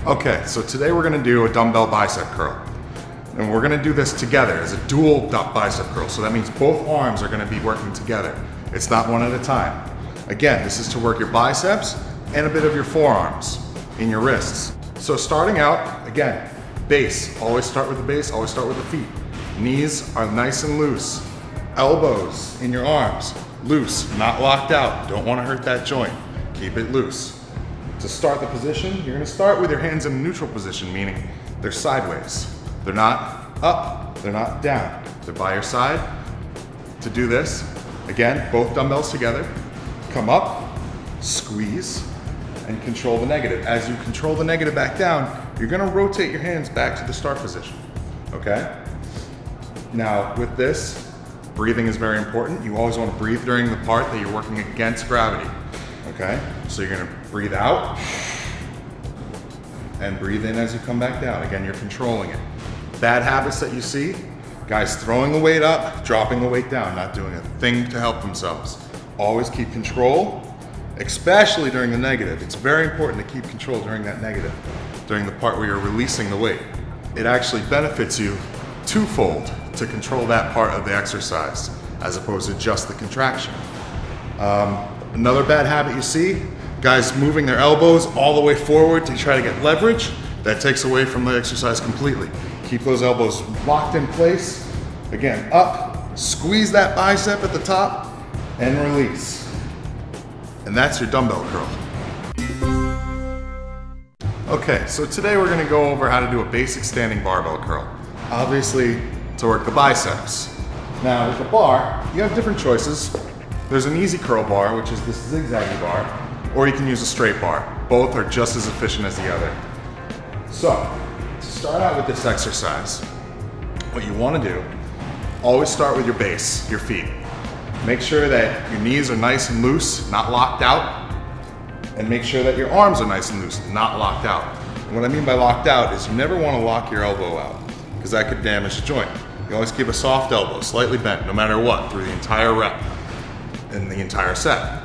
Okay, so today we're gonna do a dumbbell bicep curl. And we're gonna do this together as a dual bicep curl. So that means both arms are gonna be working together. It's not one at a time. Again, this is to work your biceps and a bit of your forearms in your wrists. So starting out, again, base. Always start with the base, always start with the feet. Knees are nice and loose. Elbows in your arms, loose, not locked out. Don't wanna hurt that joint. Keep it loose. To start the position, you're gonna start with your hands in a neutral position, meaning they're sideways. They're not up, they're not down. They're by your side. To do this, again, both dumbbells together, come up, squeeze, and control the negative. As you control the negative back down, you're gonna rotate your hands back to the start position, okay? Now, with this, breathing is very important. You always wanna breathe during the part that you're working against gravity, okay? So you're gonna breathe out, and breathe in as you come back down. Again, you're controlling it. Bad habits that you see, guys throwing the weight up, dropping the weight down, not doing a thing to help themselves. Always keep control, especially during the negative. It's very important to keep control during that negative, during the part where you're releasing the weight. It actually benefits you twofold to control that part of the exercise, as opposed to just the contraction. Another bad habit you see, guys moving their elbows all the way forward to try to get leverage. That takes away from the exercise completely. Keep those elbows locked in place. Again, up, squeeze that bicep at the top, and release. And that's your dumbbell curl. Okay, so today we're gonna go over how to do a basic standing barbell curl. Obviously, to work the biceps. Now, with the bar, you have different choices. There's an easy curl bar, which is this zigzaggy bar, or you can use a straight bar. Both are just as efficient as the other. So, to start out with this exercise, what you want to do, always start with your base, your feet. Make sure that your knees are nice and loose, not locked out, and make sure that your arms are nice and loose, not locked out. And what I mean by locked out is you never want to lock your elbow out, because that could damage the joint. You always keep a soft elbow, slightly bent, no matter what, through the entire rep and the entire set.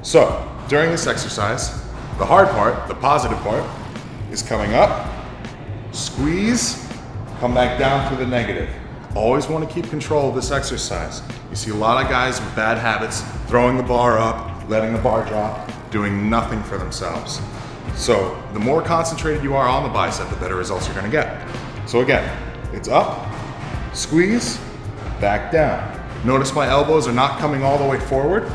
So, during this exercise, the hard part, the positive part, is coming up, squeeze, come back down through the negative. Always want to keep control of this exercise. You see a lot of guys with bad habits, throwing the bar up, letting the bar drop, doing nothing for themselves. So the more concentrated you are on the bicep, the better results you're going to get. So again, it's up, squeeze, back down. Notice my elbows are not coming all the way forward.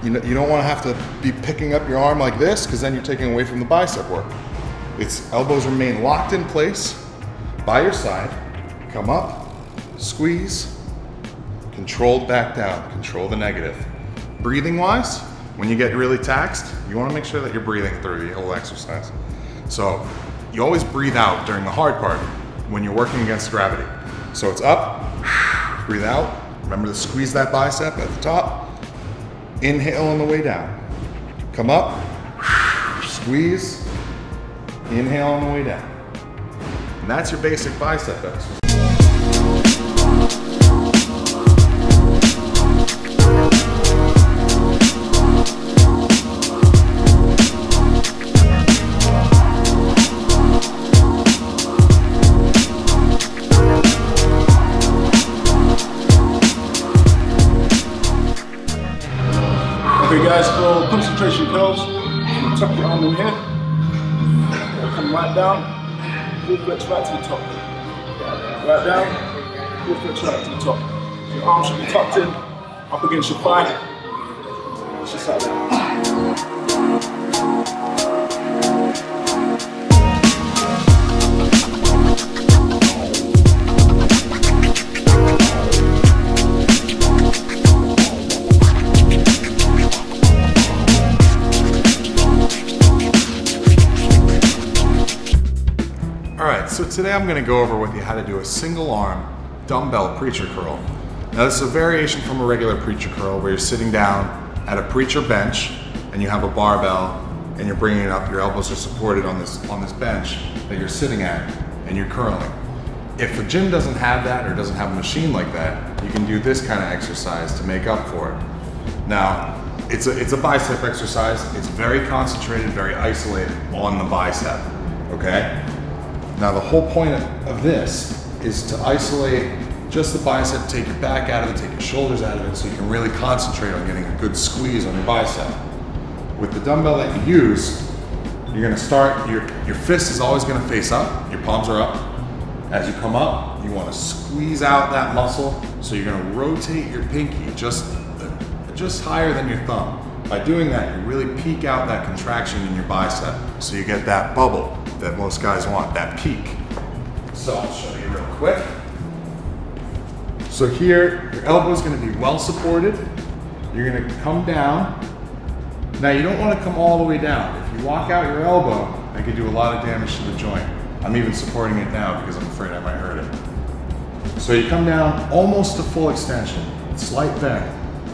You don't want to have to be picking up your arm like this, because then you're taking away from the bicep work. Its elbows remain locked in place by your side. Come up, squeeze, controlled back down, control the negative. Breathing wise, when you get really taxed, you want to make sure that you're breathing through the whole exercise. So you always breathe out during the hard part when you're working against gravity. So it's up, breathe out. Remember to squeeze that bicep at the top. Inhale on the way down. Come up, squeeze, inhale on the way down. And that's your basic bicep exercise. Okay guys, for concentration curls, tuck your arm in here, come right down, full flex right to the top. Right down, full flex right to the top. So your arm should be tucked in, up against your thigh, just like that. Alright, so today I'm going to go over with you how to do a single arm dumbbell preacher curl. Now this is a variation from a regular preacher curl where you're sitting down at a preacher bench and you have a barbell and you're bringing it up, your elbows are supported on this bench that you're sitting at and you're curling. If a gym doesn't have that or doesn't have a machine like that, you can do this kind of exercise to make up for it. Now, it's a bicep exercise. It's very concentrated, very isolated on the bicep. okay? Now the whole point of this is to isolate just the bicep, take your back out of it, take your shoulders out of it, so you can really concentrate on getting a good squeeze on your bicep. With the dumbbell that you use, you're gonna start, your fist is always gonna face up, your palms are up. As you come up, you wanna squeeze out that muscle, so you're gonna rotate your pinky just higher than your thumb. By doing that, you really peak out that contraction in your bicep, so you get that bubble that most guys want, that peak. So I'll show you real quick. So here, your elbow is going to be well supported. You're going to come down. Now you don't want to come all the way down. If you walk out your elbow, that could do a lot of damage to the joint. I'm even supporting it now because I'm afraid I might hurt it. So you come down almost to full extension, slight bend.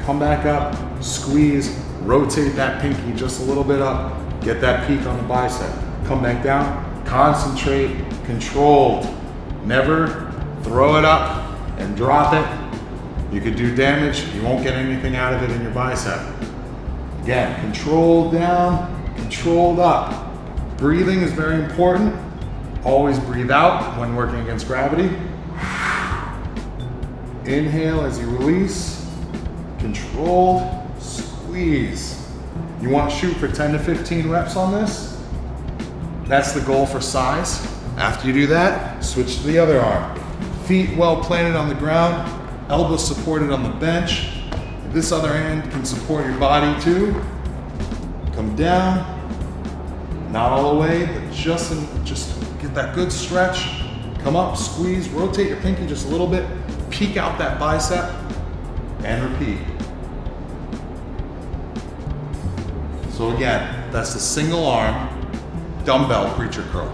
Come back up, squeeze, rotate that pinky just a little bit up, get that peak on the bicep. Come back down, concentrate, controlled. Never throw it up and drop it. You could do damage, you won't get anything out of it in your bicep. Again, controlled down, controlled up. Breathing is very important. Always breathe out when working against gravity. Inhale as you release. Controlled, squeeze. You want to shoot for 10 to 15 reps on this. That's the goal for size. After you do that, switch to the other arm. Feet well planted on the ground, elbows supported on the bench. This other hand can support your body too. Come down, not all the way, but just get that good stretch. Come up, squeeze, rotate your pinky just a little bit, peek out that bicep, and repeat. So again, that's the single arm dumbbell preacher curl.